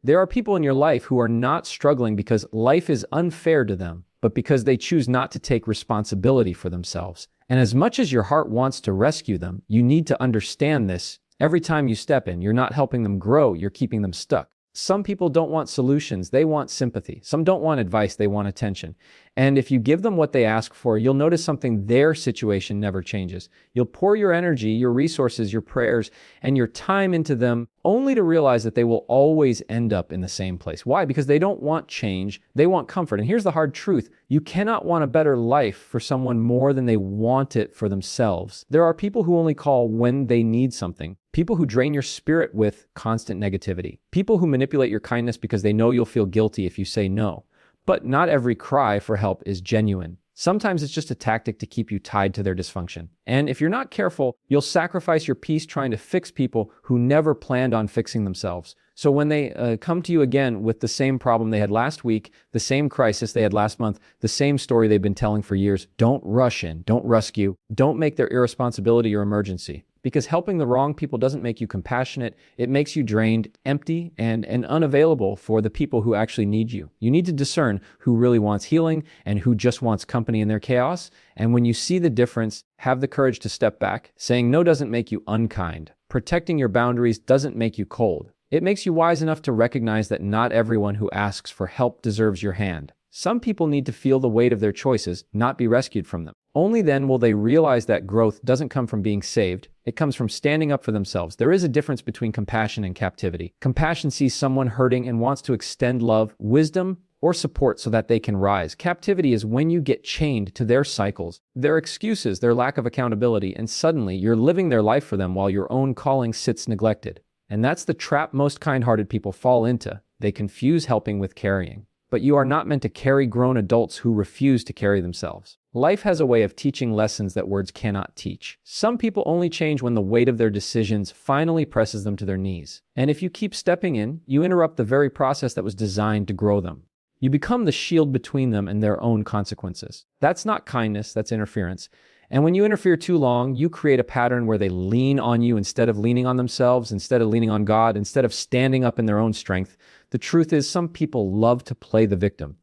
There are people in your life who are not struggling because life is unfair to them, but because they choose not to take responsibility for themselves. And as much as your heart wants to rescue them, you need to understand this. Every time you step in, you're not helping them grow, you're keeping them stuck. Some people don't want solutions, they want sympathy. Some don't want advice, they want attention. And if you give them what they ask for, you'll notice something: their situation never changes. You'll pour your energy, your resources, your prayers, and your time into them, only to realize that they will always end up in the same place. Why? Because they don't want change, they want comfort. And here's the hard truth: you cannot want a better life for someone more than they want it for themselves. There are people who only call when they need something. People who drain your spirit with constant negativity. People who manipulate your kindness because they know you'll feel guilty if you say no. But not every cry for help is genuine. Sometimes it's just a tactic to keep you tied to their dysfunction. And if you're not careful, you'll sacrifice your peace trying to fix people who never planned on fixing themselves. So when they come to you again with the same problem they had last week, the same crisis they had last month, the same story they've been telling for years, don't rush in, don't rescue, don't make their irresponsibility your emergency. Because helping the wrong people doesn't make you compassionate, it makes you drained, empty, and unavailable for the people who actually need you. You need to discern who really wants healing and who just wants company in their chaos. And when you see the difference, have the courage to step back. Saying no doesn't make you unkind. Protecting your boundaries doesn't make you cold. It makes you wise enough to recognize that not everyone who asks for help deserves your hand. Some people need to feel the weight of their choices, not be rescued from them. Only then will they realize that growth doesn't come from being saved. It comes from standing up for themselves. There is a difference between compassion and captivity. Compassion sees someone hurting and wants to extend love, wisdom, or support so that they can rise. Captivity is when you get chained to their cycles, their excuses, their lack of accountability, and suddenly you're living their life for them while your own calling sits neglected. And that's the trap most kind-hearted people fall into. They confuse helping with carrying. But you are not meant to carry grown adults who refuse to carry themselves. Life has a way of teaching lessons that words cannot teach. Some people only change when the weight of their decisions finally presses them to their knees. And if you keep stepping in, you interrupt the very process that was designed to grow them. You become the shield between them and their own consequences. That's not kindness, that's interference. And when you interfere too long, you create a pattern where they lean on you instead of leaning on themselves, instead of leaning on God, instead of standing up in their own strength. The truth is, some people love to play the victim.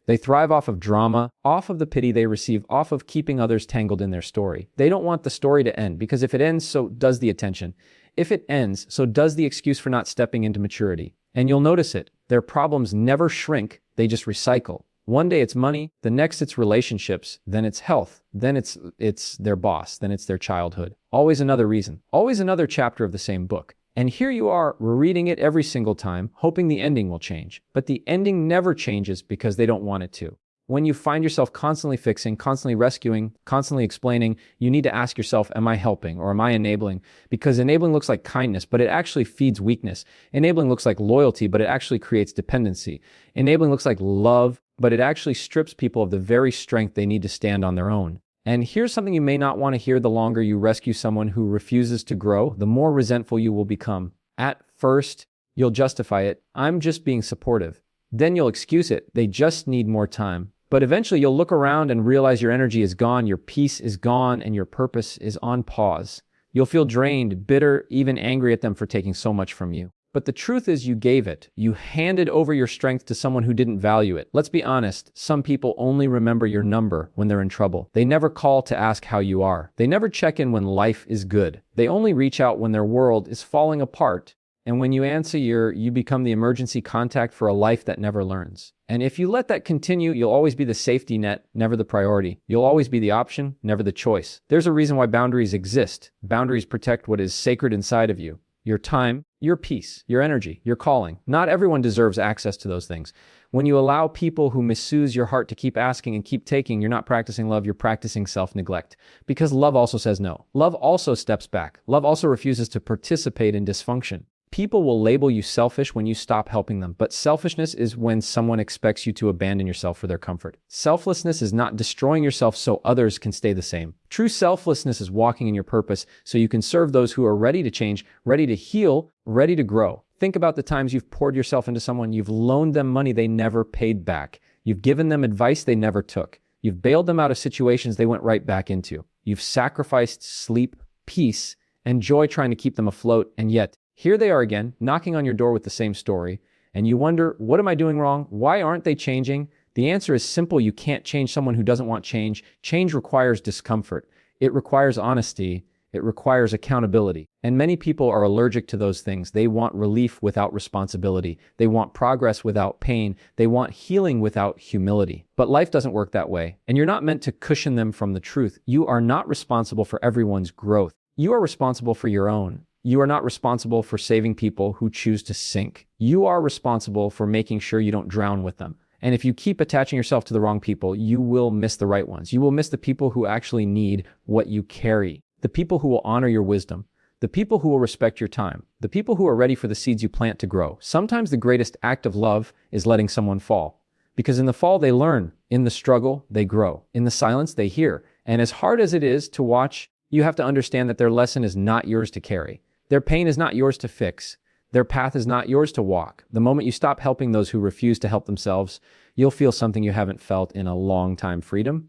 They thrive off of drama, off of the pity they receive, off of keeping others tangled in their story. They don't want the story to end, because if it ends, so does the attention. If it ends, so does the excuse for not stepping into maturity. And you'll notice it. Their problems never shrink, they just recycle. One day it's money, the next it's relationships, then it's health, then it's their boss, then it's their childhood. Always another reason, always another chapter of the same book. And here you are, rereading it every single time, hoping the ending will change. But the ending never changes because they don't want it to. When you find yourself constantly fixing, constantly rescuing, constantly explaining, you need to ask yourself, am I helping or am I enabling? Because enabling looks like kindness, but it actually feeds weakness. Enabling looks like loyalty, but it actually creates dependency. Enabling looks like love, but it actually strips people of the very strength they need to stand on their own. And here's something you may not want to hear: the longer you rescue someone who refuses to grow, the more resentful you will become. At first, you'll justify it. I'm just being supportive. Then you'll excuse it. They just need more time. But eventually you'll look around and realize your energy is gone, your peace is gone, and your purpose is on pause. You'll feel drained, bitter, even angry at them for taking so much from you. But the truth is, you gave it. You handed over your strength to someone who didn't value it. Let's be honest, some people only remember your number when they're in trouble. They never call to ask how you are. They never check in when life is good. They only reach out when their world is falling apart. And when you answer, you become the emergency contact for a life that never learns. And if you let that continue, you'll always be the safety net, never the priority. You'll always be the option, never the choice. There's a reason why boundaries exist. Boundaries protect what is sacred inside of you. Your time, your peace, your energy, your calling. Not everyone deserves access to those things. When you allow people who misuse your heart to keep asking and keep taking, you're not practicing love, you're practicing self-neglect. Because love also says no. Love also steps back. Love also refuses to participate in dysfunction. People will label you selfish when you stop helping them, but selfishness is when someone expects you to abandon yourself for their comfort. Selflessness is not destroying yourself so others can stay the same. True selflessness is walking in your purpose so you can serve those who are ready to change, ready to heal, ready to grow. Think about the times you've poured yourself into someone. You've loaned them money they never paid back. You've given them advice they never took. You've bailed them out of situations they went right back into. You've sacrificed sleep, peace, and joy trying to keep them afloat, and yet here they are again, knocking on your door with the same story, and you wonder, what am I doing wrong? Why aren't they changing? The answer is simple. You can't change someone who doesn't want change. Change requires discomfort. It requires honesty. It requires accountability. And many people are allergic to those things. They want relief without responsibility. They want progress without pain. They want healing without humility. But life doesn't work that way. And you're not meant to cushion them from the truth. You are not responsible for everyone's growth. You are responsible for your own. You are not responsible for saving people who choose to sink. You are responsible for making sure you don't drown with them. And if you keep attaching yourself to the wrong people, you will miss the right ones. You will miss the people who actually need what you carry. The people who will honor your wisdom, the people who will respect your time, the people who are ready for the seeds you plant to grow. Sometimes the greatest act of love is letting someone fall. Because in the fall, they learn. In the struggle, they grow. In the silence, they hear. And as hard as it is to watch, you have to understand that their lesson is not yours to carry. Their pain is not yours to fix. Their path is not yours to walk. The moment you stop helping those who refuse to help themselves, you'll feel something you haven't felt in a long time. Freedom.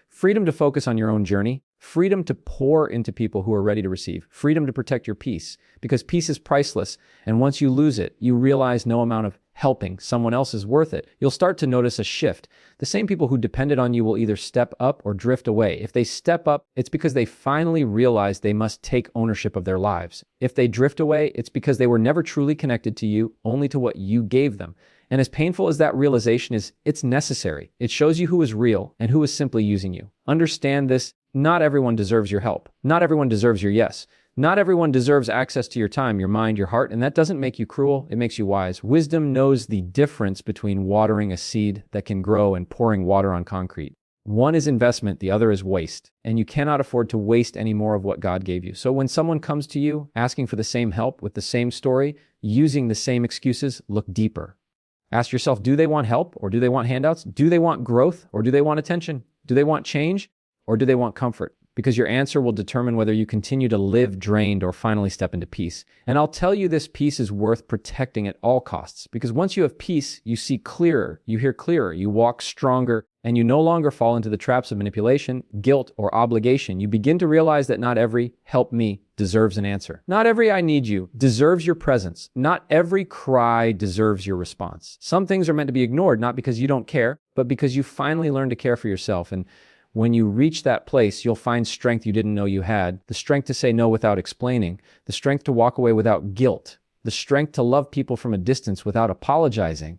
Freedom to focus on your own journey. Freedom to pour into people who are ready to receive. Freedom to protect your peace, because peace is priceless. And once you lose it, you realize no amount of helping someone else is worth it. You'll start to notice a shift. The same people who depended on you will either step up or drift away. If they step up, it's because they finally realized they must take ownership of their lives. If they drift away, it's because they were never truly connected to you, only to what you gave them. And as painful as that realization is, it's necessary. It shows you who is real and who is simply using you. Understand this. Not everyone deserves your help. Not everyone deserves your yes. Not everyone deserves access to your time, your mind, your heart, and that doesn't make you cruel. It makes you wise. Wisdom knows the difference between watering a seed that can grow and pouring water on concrete. One is investment, the other is waste, and you cannot afford to waste any more of what God gave you. So when someone comes to you asking for the same help with the same story, using the same excuses, look deeper. Ask yourself, do they want help or do they want handouts? Do they want growth or do they want attention? Do they want change or do they want comfort? Because your answer will determine whether you continue to live drained or finally step into peace. And I'll tell you, this peace is worth protecting at all costs, because once you have peace, you see clearer, you hear clearer, you walk stronger, and you no longer fall into the traps of manipulation, guilt, or obligation. You begin to realize that not every "help me" deserves an answer. Not every "I need you" deserves your presence. Not every cry deserves your response. Some things are meant to be ignored, not because you don't care, but because you finally learn to care for yourself. And when you reach that place, you'll find strength you didn't know you had, the strength to say no without explaining, the strength to walk away without guilt, the strength to love people from a distance without apologizing.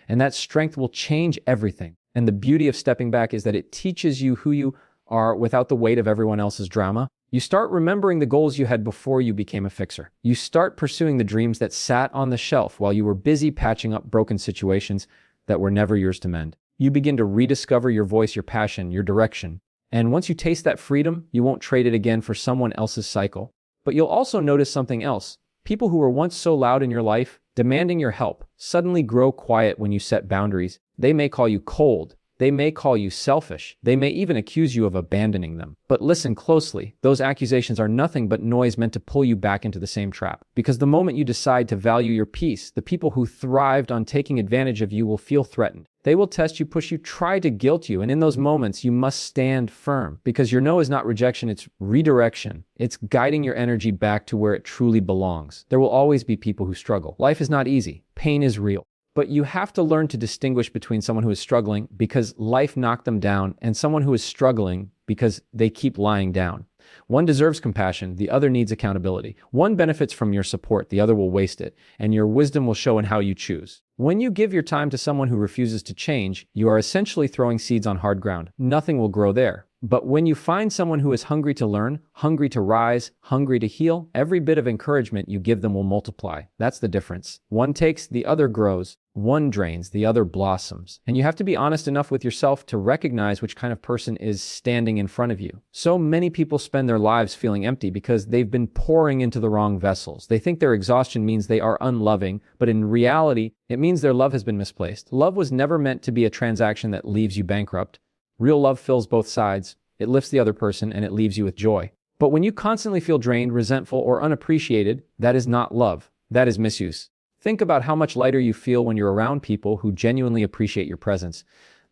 And that strength will change everything. And the beauty of stepping back is that it teaches you who you are without the weight of everyone else's drama. You start remembering the goals you had before you became a fixer. You start pursuing the dreams that sat on the shelf while you were busy patching up broken situations that were never yours to mend. You begin to rediscover your voice, your passion, your direction. And once you taste that freedom, you won't trade it again for someone else's cycle. But you'll also notice something else. People who were once so loud in your life, demanding your help, suddenly grow quiet when you set boundaries. They may call you cold. They may call you selfish. They may even accuse you of abandoning them. But listen closely. Those accusations are nothing but noise meant to pull you back into the same trap. Because the moment you decide to value your peace, the people who thrived on taking advantage of you will feel threatened. They will test you, push you, try to guilt you. And in those moments, you must stand firm, because your no is not rejection, it's redirection. It's guiding your energy back to where it truly belongs. There will always be people who struggle. Life is not easy. Pain is real. But you have to learn to distinguish between someone who is struggling because life knocked them down and someone who is struggling because they keep lying down. One deserves compassion, the other needs accountability. One benefits from your support, the other will waste it, and your wisdom will show in how you choose. When you give your time to someone who refuses to change, you are essentially throwing seeds on hard ground. Nothing will grow there. But when you find someone who is hungry to learn, hungry to rise, hungry to heal, every bit of encouragement you give them will multiply. That's the difference. One takes, the other grows. One drains, the other blossoms. And you have to be honest enough with yourself to recognize which kind of person is standing in front of you. So many people spend their lives feeling empty because they've been pouring into the wrong vessels. They think their exhaustion means they are unloving, but in reality, it means their love has been misplaced. Love was never meant to be a transaction that leaves you bankrupt. Real love fills both sides. It lifts the other person and it leaves you with joy. But when you constantly feel drained, resentful, or unappreciated, that is not love. That is misuse. Think about how much lighter you feel when you're around people who genuinely appreciate your presence.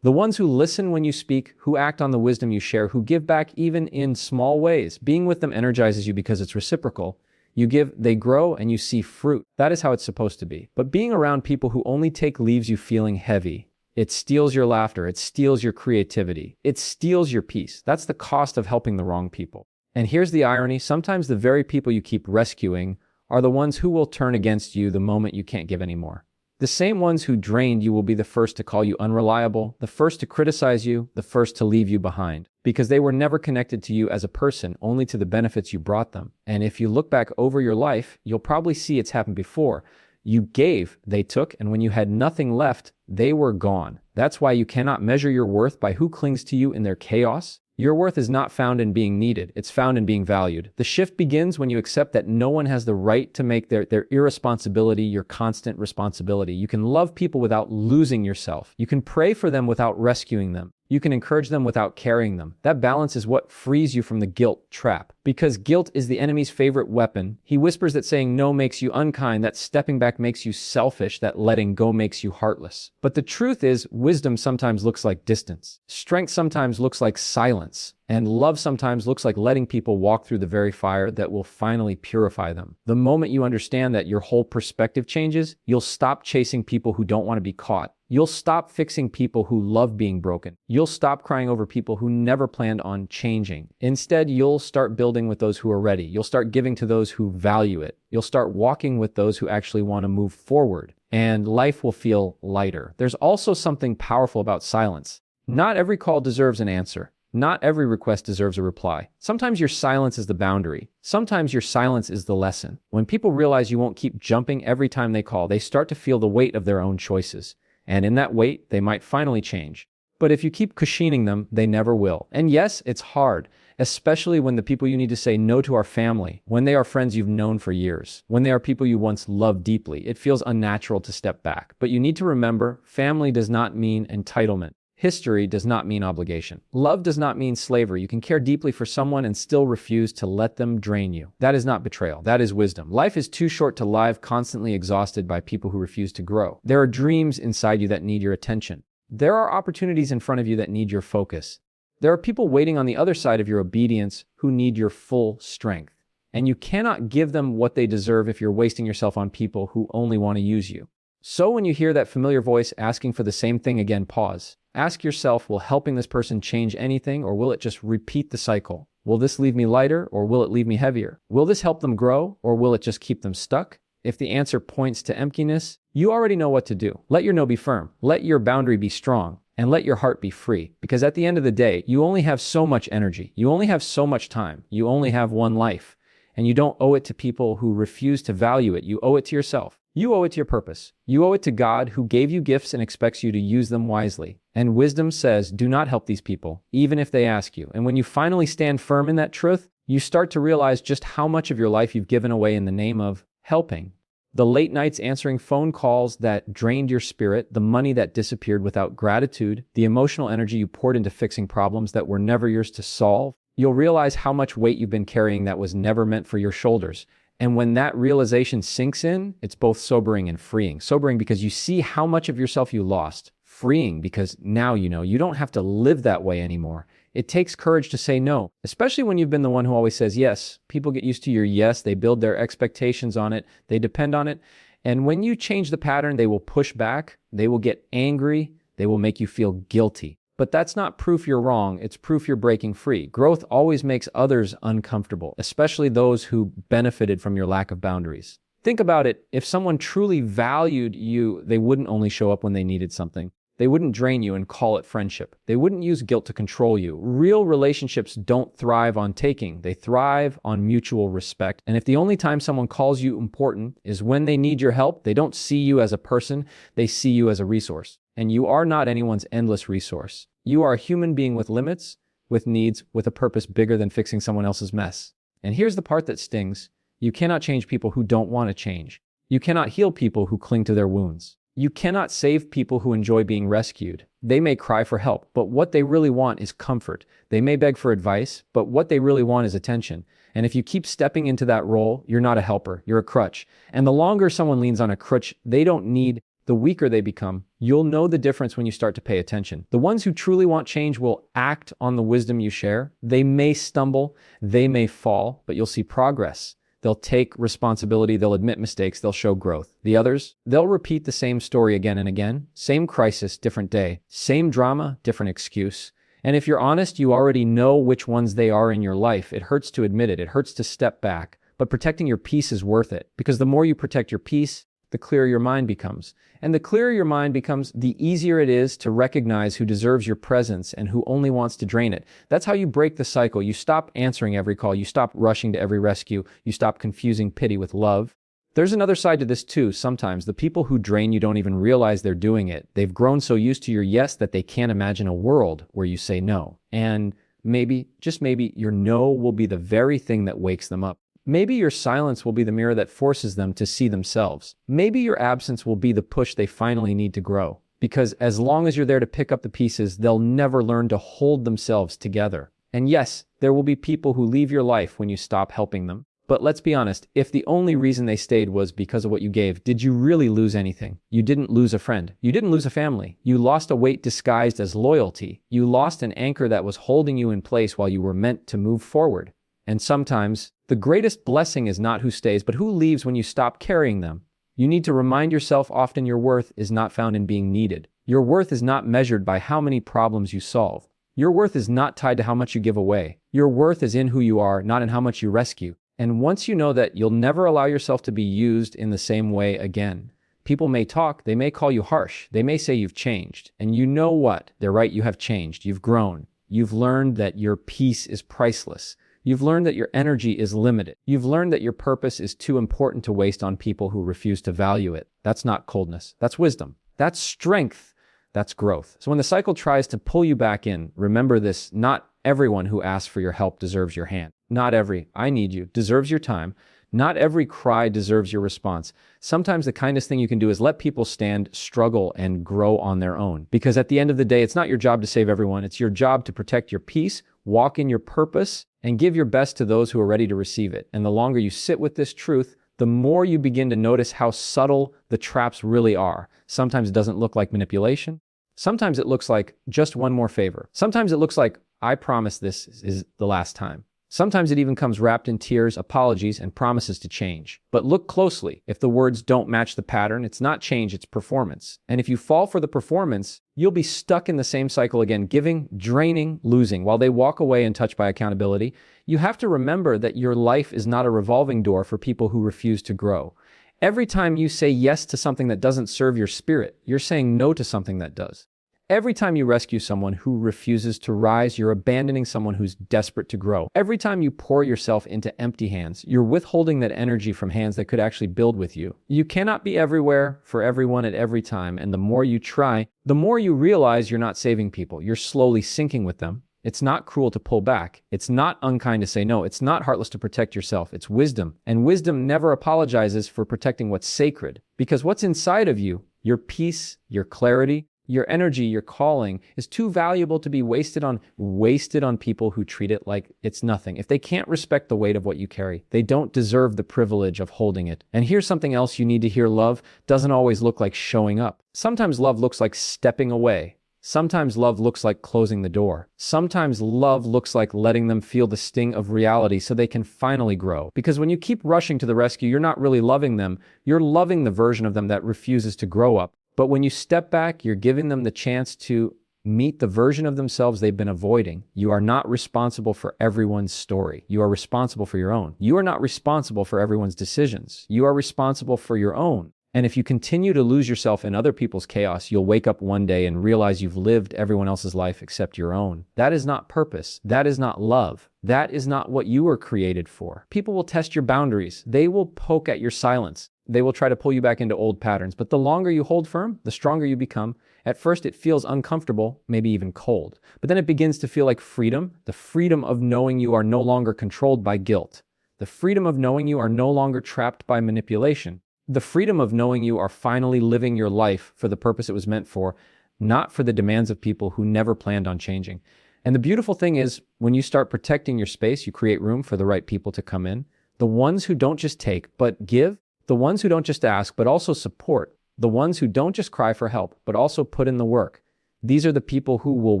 The ones who listen when you speak, who act on the wisdom you share, who give back even in small ways. Being with them energizes you because it's reciprocal. You give, they grow, and you see fruit. That is how it's supposed to be. But being around people who only take leaves you feeling heavy. It steals your laughter. It steals your creativity. It steals your peace. That's the cost of helping the wrong people. And here's the irony. Sometimes the very people you keep rescuing are the ones who will turn against you the moment you can't give anymore. The same ones who drained you will be the first to call you unreliable, the first to criticize you, the first to leave you behind, because they were never connected to you as a person, only to the benefits you brought them. And if you look back over your life, you'll probably see it's happened before. You gave, they took, and when you had nothing left, they were gone. That's why you cannot measure your worth by who clings to you in their chaos. Your worth is not found in being needed. It's found in being valued. The shift begins when you accept that no one has the right to make their irresponsibility your constant responsibility. You can love people without losing yourself. You can pray for them without rescuing them. You can encourage them without carrying them. That balance is what frees you from the guilt trap. Because guilt is the enemy's favorite weapon. He whispers that saying no makes you unkind, that stepping back makes you selfish, that letting go makes you heartless. But the truth is, wisdom sometimes looks like distance. Strength sometimes looks like silence. And love sometimes looks like letting people walk through the very fire that will finally purify them. The moment you understand that, your whole perspective changes. You'll stop chasing people who don't want to be caught. You'll stop fixing people who love being broken. You'll stop crying over people who never planned on changing. Instead, you'll start building with those who are ready. You'll start giving to those who value it. You'll start walking with those who actually want to move forward. And life will feel lighter. There's also something powerful about silence. Not every call deserves an answer. Not every request deserves a reply. Sometimes your silence is the boundary. Sometimes your silence is the lesson. When people realize you won't keep jumping every time they call, they start to feel the weight of their own choices. And in that weight, they might finally change. But if you keep cushioning them, they never will. And yes, it's hard, especially when the people you need to say no to are family, when they are friends you've known for years, when they are people you once loved deeply. It feels unnatural to step back. But you need to remember, family does not mean entitlement. History does not mean obligation. Love does not mean slavery. You can care deeply for someone and still refuse to let them drain you. That is not betrayal. That is wisdom. Life is too short to live constantly exhausted by people who refuse to grow. There are dreams inside you that need your attention. There are opportunities in front of you that need your focus. There are people waiting on the other side of your obedience who need your full strength. And you cannot give them what they deserve if you're wasting yourself on people who only want to use you. So when you hear that familiar voice asking for the same thing again, pause. Ask yourself, will helping this person change anything, or will it just repeat the cycle? Will this leave me lighter, or will it leave me heavier? Will this help them grow, or will it just keep them stuck? If the answer points to emptiness, you already know what to do. Let your no be firm. Let your boundary be strong. And let your heart be free. Because at the end of the day, you only have so much energy. You only have so much time. You only have one life. And you don't owe it to people who refuse to value it. You owe it to yourself. You owe it to your purpose. You owe it to God, who gave you gifts and expects you to use them wisely. And wisdom says, do not help these people, even if they ask you. And when you finally stand firm in that truth, you start to realize just how much of your life you've given away in the name of helping. The late nights answering phone calls that drained your spirit, the money that disappeared without gratitude, the emotional energy you poured into fixing problems that were never yours to solve. You'll realize how much weight you've been carrying that was never meant for your shoulders. And when that realization sinks in, it's both sobering and freeing. Sobering because you see how much of yourself you lost. Freeing because now you know you don't have to live that way anymore. It takes courage to say no, especially when you've been the one who always says yes. People get used to your yes. They build their expectations on it. They depend on it. And when you change the pattern, they will push back. They will get angry. They will make you feel guilty. But that's not proof you're wrong. It's proof you're breaking free. Growth always makes others uncomfortable, especially those who benefited from your lack of boundaries. Think about it. If someone truly valued you, they wouldn't only show up when they needed something. They wouldn't drain you and call it friendship. They wouldn't use guilt to control you. Real relationships don't thrive on taking. They thrive on mutual respect. And if the only time someone calls you important is when they need your help, they don't see you as a person. They see you as a resource. And you are not anyone's endless resource. You are a human being with limits, with needs, with a purpose bigger than fixing someone else's mess. And here's the part that stings. You cannot change people who don't want to change. You cannot heal people who cling to their wounds. You cannot save people who enjoy being rescued. They may cry for help, but what they really want is comfort. They may beg for advice, but what they really want is attention. And if you keep stepping into that role, you're not a helper, you're a crutch. And the longer someone leans on a crutch they don't need, the weaker they become. You'll know the difference when you start to pay attention. The ones who truly want change will act on the wisdom you share. They may stumble, they may fall, but you'll see progress. They'll take responsibility, they'll admit mistakes, they'll show growth. The others, they'll repeat the same story again and again. Same crisis, different day. Same drama, different excuse. And if you're honest, you already know which ones they are in your life. It hurts to admit it. It hurts to step back. But protecting your peace is worth it, because the more you protect your peace, the clearer your mind becomes. And the clearer your mind becomes, the easier it is to recognize who deserves your presence and who only wants to drain it. That's how you break the cycle. You stop answering every call. You stop rushing to every rescue. You stop confusing pity with love. There's another side to this too. Sometimes the people who drain you don't even realize they're doing it. They've grown so used to your yes that they can't imagine a world where you say no. And maybe, just maybe, your no will be the very thing that wakes them up. Maybe your silence will be the mirror that forces them to see themselves. Maybe your absence will be the push they finally need to grow. Because as long as you're there to pick up the pieces, they'll never learn to hold themselves together. And yes, there will be people who leave your life when you stop helping them. But let's be honest, if the only reason they stayed was because of what you gave, did you really lose anything? You didn't lose a friend. You didn't lose a family. You lost a weight disguised as loyalty. You lost an anchor that was holding you in place while you were meant to move forward. And sometimes, the greatest blessing is not who stays, but who leaves when you stop carrying them. You need to remind yourself often your worth is not found in being needed. Your worth is not measured by how many problems you solve. Your worth is not tied to how much you give away. Your worth is in who you are, not in how much you rescue. And once you know that, you'll never allow yourself to be used in the same way again. People may talk, they may call you harsh, they may say you've changed. And you know what? They're right, you have changed, you've grown. You've learned that your peace is priceless. You've learned that your energy is limited. You've learned that your purpose is too important to waste on people who refuse to value it. That's not coldness. That's wisdom. That's strength. That's growth. So when the cycle tries to pull you back in, remember this: not everyone who asks for your help deserves your hand. Not every "I need you" deserves your time. Not every cry deserves your response. Sometimes the kindest thing you can do is let people stand, struggle, and grow on their own. Because at the end of the day, it's not your job to save everyone. It's your job to protect your peace, walk in your purpose, and give your best to those who are ready to receive it. And the longer you sit with this truth, the more you begin to notice how subtle the traps really are. Sometimes it doesn't look like manipulation. Sometimes it looks like just one more favor. Sometimes it looks like, I promise this is the last time. Sometimes it even comes wrapped in tears, apologies, and promises to change. But look closely. If the words don't match the pattern, it's not change, it's performance. And if you fall for the performance, you'll be stuck in the same cycle again, giving, draining, losing. While they walk away untouched by accountability, you have to remember that your life is not a revolving door for people who refuse to grow. Every time you say yes to something that doesn't serve your spirit, you're saying no to something that does. Every time you rescue someone who refuses to rise, you're abandoning someone who's desperate to grow. Every time you pour yourself into empty hands, you're withholding that energy from hands that could actually build with you. You cannot be everywhere for everyone at every time, and the more you try, the more you realize you're not saving people. You're slowly sinking with them. It's not cruel to pull back. It's not unkind to say no. It's not heartless to protect yourself. It's wisdom. And wisdom never apologizes for protecting what's sacred. Because what's inside of you, your peace, your clarity, your energy, your calling, is too valuable to be wasted on people who treat it like it's nothing. If they can't respect the weight of what you carry, they don't deserve the privilege of holding it. And here's something else you need to hear: love doesn't always look like showing up. Sometimes love looks like stepping away. Sometimes love looks like closing the door. Sometimes love looks like letting them feel the sting of reality so they can finally grow. Because when you keep rushing to the rescue, you're not really loving them. You're loving the version of them that refuses to grow up. But when you step back, you're giving them the chance to meet the version of themselves they've been avoiding. You are not responsible for everyone's story. You are responsible for your own. You are not responsible for everyone's decisions. You are responsible for your own. And if you continue to lose yourself in other people's chaos, you'll wake up one day and realize you've lived everyone else's life except your own. That is not purpose. That is not love. That is not what you were created for. People will test your boundaries. They will poke at your silence. They will try to pull you back into old patterns. But the longer you hold firm, the stronger you become. At first, it feels uncomfortable, maybe even cold. But then it begins to feel like freedom, the freedom of knowing you are no longer controlled by guilt, the freedom of knowing you are no longer trapped by manipulation, the freedom of knowing you are finally living your life for the purpose it was meant for, not for the demands of people who never planned on changing. And the beautiful thing is, when you start protecting your space, you create room for the right people to come in. The ones who don't just take, but give. The ones who don't just ask, but also support. The ones who don't just cry for help, but also put in the work. These are the people who will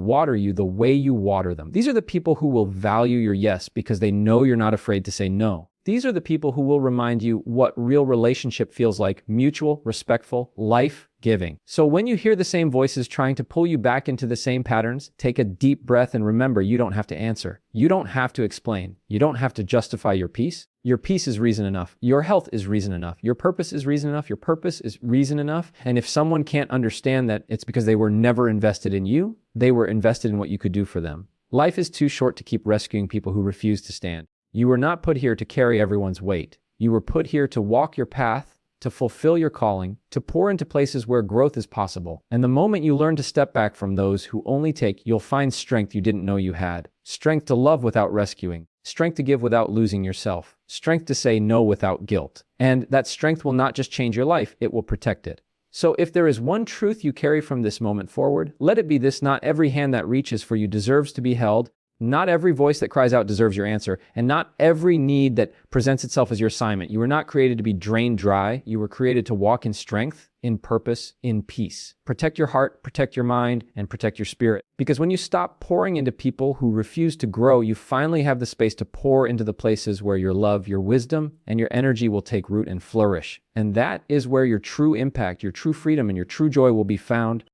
water you the way you water them. These are the people who will value your yes because they know you're not afraid to say no. These are the people who will remind you what real relationship feels like: mutual, respectful, life-giving. So when you hear the same voices trying to pull you back into the same patterns, take a deep breath and remember, you don't have to answer. You don't have to explain. You don't have to justify your peace. Your peace is reason enough. Your health is reason enough. Your purpose is reason enough. Your purpose is reason enough. And if someone can't understand that, it's because they were never invested in you. They were invested in what you could do for them. Life is too short to keep rescuing people who refuse to stand. You were not put here to carry everyone's weight. You were put here to walk your path, to fulfill your calling, to pour into places where growth is possible. And the moment you learn to step back from those who only take, you'll find strength you didn't know you had. Strength to love without rescuing. Strength to give without losing yourself. Strength to say no without guilt. And that strength will not just change your life, it will protect it. So if there is one truth you carry from this moment forward, let it be this: not every hand that reaches for you deserves to be held. Not every voice that cries out deserves your answer, and not every need that presents itself as your assignment. You were not created to be drained dry. You were created to walk in strength, in purpose, in peace. Protect your heart, protect your mind, and protect your spirit. Because when you stop pouring into people who refuse to grow, you finally have the space to pour into the places where your love, your wisdom, and your energy will take root and flourish. And that is where your true impact, your true freedom, and your true joy will be found.